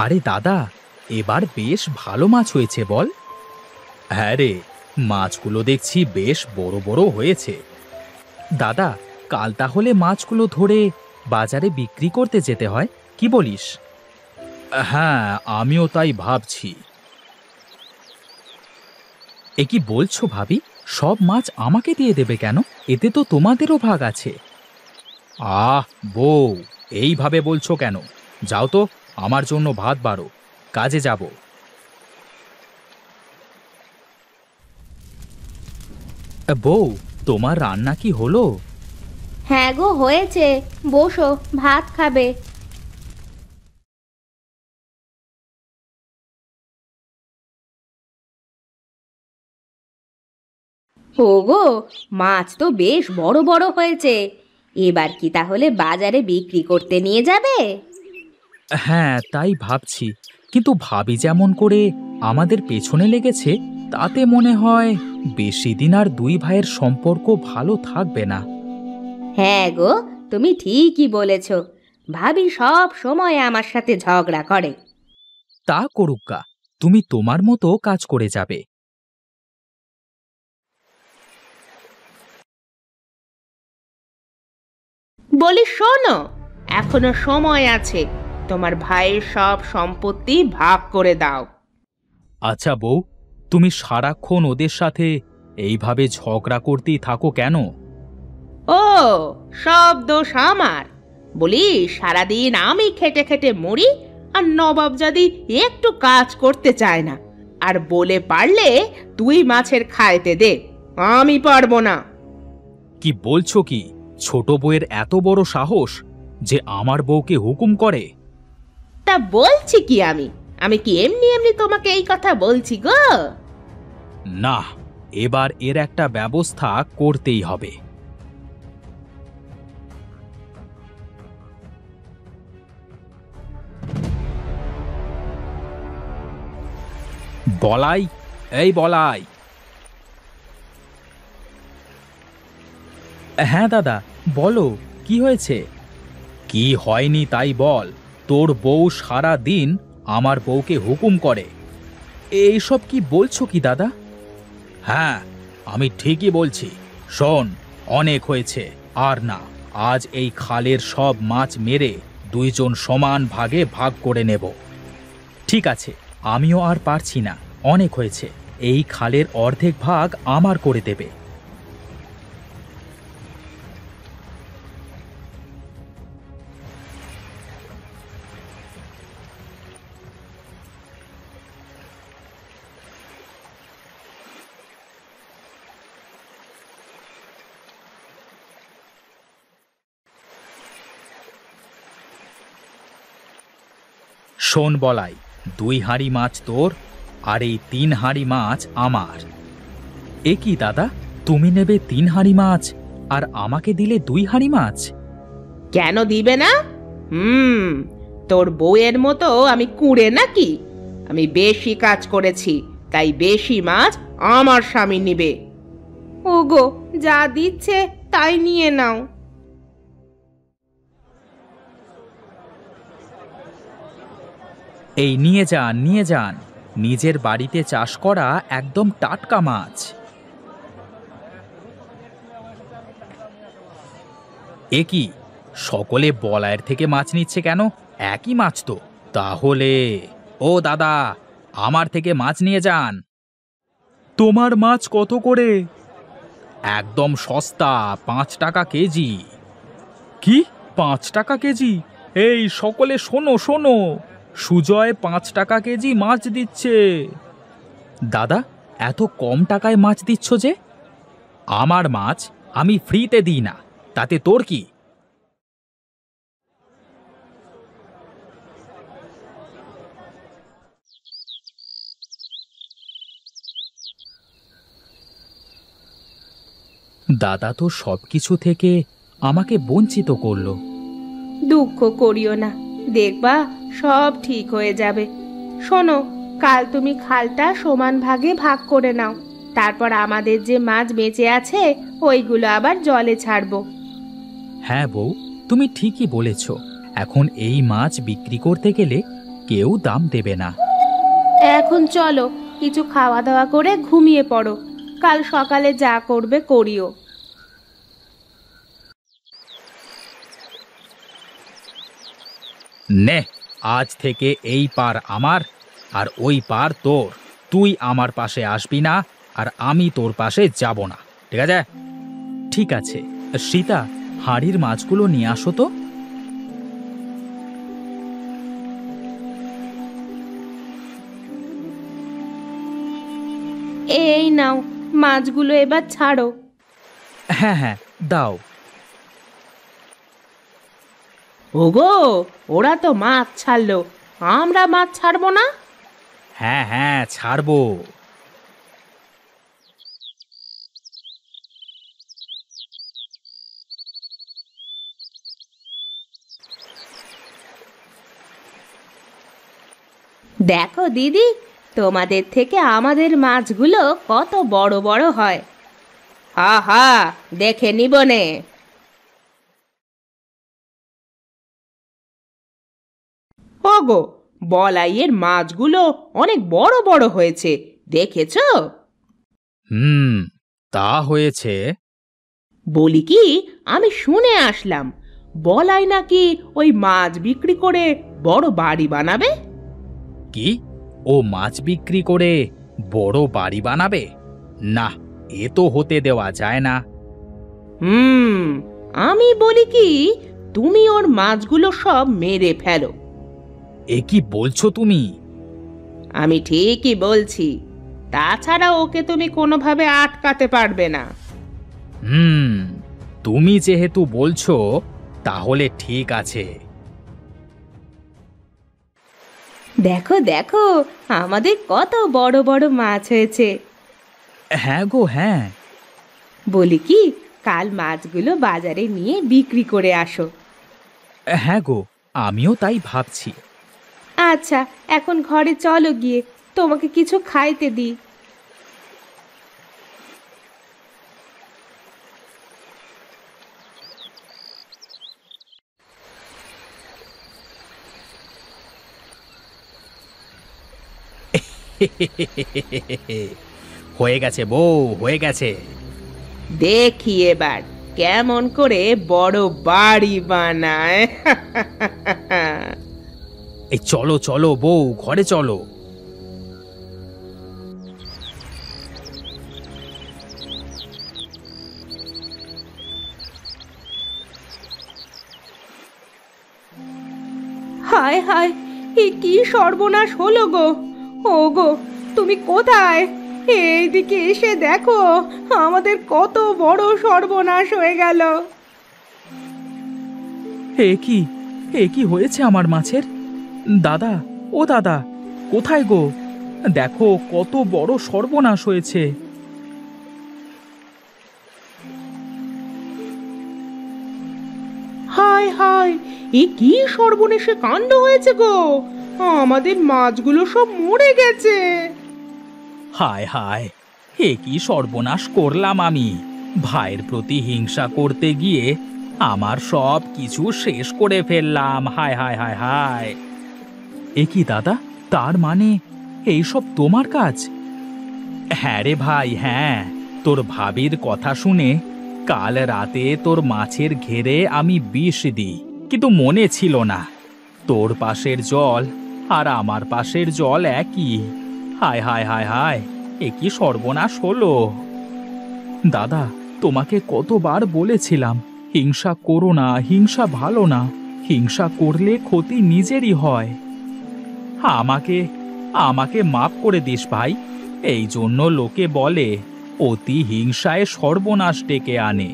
আরে দাদা, এবার বেশ ভালো মাছ হয়েছে বল। হ্যাঁ রে, মাছগুলো দেখছি বেশ বড় বড় হয়েছে। দাদা, কাল তাহলে মাছগুলো ধরে বাজারে বিক্রি করতে যেতে হয়, কি বলিস? হ্যাঁ, আমিও তাই ভাবছি। এ কি বলছো ভাবি? সব মাছ আমাকে দিয়ে দেবে কেন? এতে তো তোমাদেরও ভাগ আছে। আহ বউ, এইভাবে বলছো কেন? যাও তো, আমার জন্য ভাত বাড়ো, কাজে যাব। বউ, তোমার রান্না কি হলো? হ্যাঁ গো, হয়েছে। বসো, ভাত খাবে। ওগো, মাছ তো বেশ বড় বড় হয়েছে। এবার কি তাহলে বাজারে বিক্রি করতে নিয়ে যাবে? হ্যাঁ, তাই ভাবছি, কিন্তু ভাবি যেমন করে আমাদের পেছনে লেগেছে, তাতে মনে হয় বেশি দিন আর দুই ভাইয়ের সম্পর্ক ভালো থাকবে না। হ্যাঁ গো, তুমি ঠিকই বলেছ। ভাবি সব সময় আমার সাথে ঝগড়া করে। তা করুক্কা, তুমি তোমার মতো কাজ করে যাবে। বলি শোনো, এখনো সময় আছে। তোমার ভাইয়ের সব সম্পত্তি ভাগ করে দাও। আচ্ছা বউ, তুমি সারাক্ষণ ওদের সাথে এইভাবে ঝগড়া করতেই থাকো কেন? ও, সব দোষ আমার? বলি, সারাদিন আমি খেটে খেটে মরি, আর নবাবজাদি একটু কাজ করতে চায় না। আর বলে পারলে তুই মাছের খাইতে দে, আমি পারবো না। কি বলছো কি? ছোট বউয়ের এত বড় সাহস যে আমার বউকে হুকুম করে? তা বলছি কি, আমি আমি কি এমনি এমনি তোমাকে এই কথা বলছি গো? না, এবার এর একটা ব্যবস্থা করতেই হবে। বলাই, এই বলাই। হ্যাঁ দাদা, বলো, কি হয়েছে? কি হয়নি তাই বল। তোর বউ সারা দিন আমার বউকে হুকুম করে। এইসব কি বলছো কি দাদা? হ্যাঁ, আমি ঠিকই বলছি। শোন, অনেক হয়েছে, আর না। আজ এই খালের সব মাছ মেরে দুইজন সমান ভাগে ভাগ করে নেব। ঠিক আছে, আমিও আর পারছি না, অনেক হয়েছে। এই খালের অর্ধেক ভাগ আমার করে দেবে। শোন বলাই, 2 হাঁড়ি মাছ তোর, আর এই 3 হাঁড়ি মাছ আমার। এ কি দাদা, তুমি নেবে 3 হাঁড়ি মাছ আর আমাকে দিলে 2 হাঁড়ি মাছ? কেন দিবে না? তোর বউয়ের মতো আমি কুঁড়ে নাকি? আমি বেশি কাজ করেছি, তাই বেশি মাছ আমার স্বামী নিবে। ওগো, যা দিচ্ছে তাই নিয়ে নাও। এই নিয়ে যান, নিয়ে যান, নিজের বাড়িতে চাষ করা একদম টাটকা মাছ। এ কি, সকলে বলায়ের থেকে মাছ নিচ্ছে কেন? একই মাছ তো। তাহলে ও দাদা, আমার থেকে মাছ নিয়ে যান। তোমার মাছ কত করে? একদম সস্তা, 5 টাকা কেজি। কি, 5 টাকা কেজি? এই সকলে শোনো শোনো, সুজয় 5 টাকা কেজি মাছ দিচ্ছে। দাদা, এত কম টাকায় মাছ দিচ্ছ যে? আমার মাছ আমি ফ্রিতে দিই না, তাতে তোর কি? দাদা তো সবকিছু থেকে আমাকে বঞ্চিত করলো। দুঃখ করিও না, দেখবা সব ঠিক হয়ে যাবে। শোনো, কাল তুমি খালটা সমান ভাগে ভাগ করে নাও। তারপর আমাদের যে মাছ বেঁচে আছে ওইগুলো আবার জলে ছাড়বো। হ্যাঁ বউ, তুমি ঠিকই বলেছ। এখন এই মাছ বিক্রি করতে গেলে কেউ দাম দেবে না। এখন চলো, কিছু খাওয়া দাওয়া করে ঘুমিয়ে পড়ো। কাল সকালে যা করবে করিও। নে, আজ থেকে এই পার আমার আর ওই পার তোর। তুই আমার পাশে আসবি না আর আমি তোর পাশে যাব না, ঠিক আছে? ঠিক আছে। সীতা, হাঁড়ির মাছগুলো নিয়ে আসো তো। এই নাও, মাছগুলো এবার ছাড়ো। হ্যাঁ হ্যাঁ, দাও। ওগো, ওরা তো মাছ ছাড়লো, আমরা মাছ ছাড়বো না? হ্যাঁ হ্যাঁ, ছাড়বো। দেখো দিদি, তোমাদের থেকে আমাদের মাছগুলো কত বড় বড় হয়। হা হা, দেখে নিবনে। ওগো, বলাইয়ের মাছগুলো অনেক বড় বড় হয়েছে, দেখেছো? হুম, তা হয়েছে। বলি কি, আমি শুনে আসলাম বলাই নাকি ওই মাছ বিক্রি করে বড় বাড়ি বানাবে। কি? ও মাছ বিক্রি করে বড় বাড়ি বানাবে? না, এ তো হতে দেওয়া যায় না। আমি বলি কি, তুমি ওর মাছগুলো সব মেরে ফেলো। এ কি বলছো তুমি? আমি ঠিকই বলছি, তাছাড়া ওকে তুমি কোনোভাবে আটকাতে পারবে না। হুম, তুমি যেহেতু বলছো তাহলে ঠিক আছে। দেখো দেখো, আমাদের কত বড় বড় মাছ হয়েছে। হ্যাঁ গো, হ্যাঁ। বলি কি, কাল মাছগুলো বাজারে নিয়ে বিক্রি করে আসো। হ্যাঁ গো, আমিও তাই ভাবছি। আচ্ছা, এখন ঘরে চলো, গিয়ে তোমাকে কিছু খাইতে দিই। হয়ে গেছে বউ, হয়ে গেছে। দেখি এবার কেমন করে বড় বাড়ি বানায়। এই চলো চলো বউ, ঘরে চলো। হায় হায়, এ কি সর্বনাশ হলো গো! ও গো, তুমি কোথায়? এইদিকে এসে দেখো, আমাদের কত বড় সর্বনাশ হয়ে গেল। এ কি হয়েছে আমার মাছের? দাদা, ও দাদা, কোথায় গো? দেখো কত বড় সর্বনাশ হয়েছে। হায় হায়, এ কি সর্বনেশে কাণ্ড হয়েছে গো! আমাদের মাছগুলো সব মরে গেছে। হায় হায়, এ কি সর্বনাশ করলাম আমি! ভাইয়ের প্রতি হিংসা করতে গিয়ে আমার সব কিছু শেষ করে ফেললাম। হায় হায় হায় হায়! এ কি দাদা, তার মানে এইসব তোমার কাজ? হ্যাঁ রে ভাই, হ্যাঁ। তোর ভাবির কথা শুনে কাল রাতে তোর মাছের ঘেরে আমি বিষ দিই, কিন্তু মনে ছিল না তোর পাশের জল আর আমার পাশের জল একই। হায় হায় হায় হায়, এ কি সর্বনাশ হলো! দাদা, তোমাকে কতবার বলেছিলাম হিংসা করো না, হিংসা ভালো না, হিংসা করলে ক্ষতি নিজেরই হয়। আমাকে আমাকে মাফ করে দিস ভাই। এই জন্য লোকে বলে অতি হিংসায় সর্বনাশ ডেকে আনে।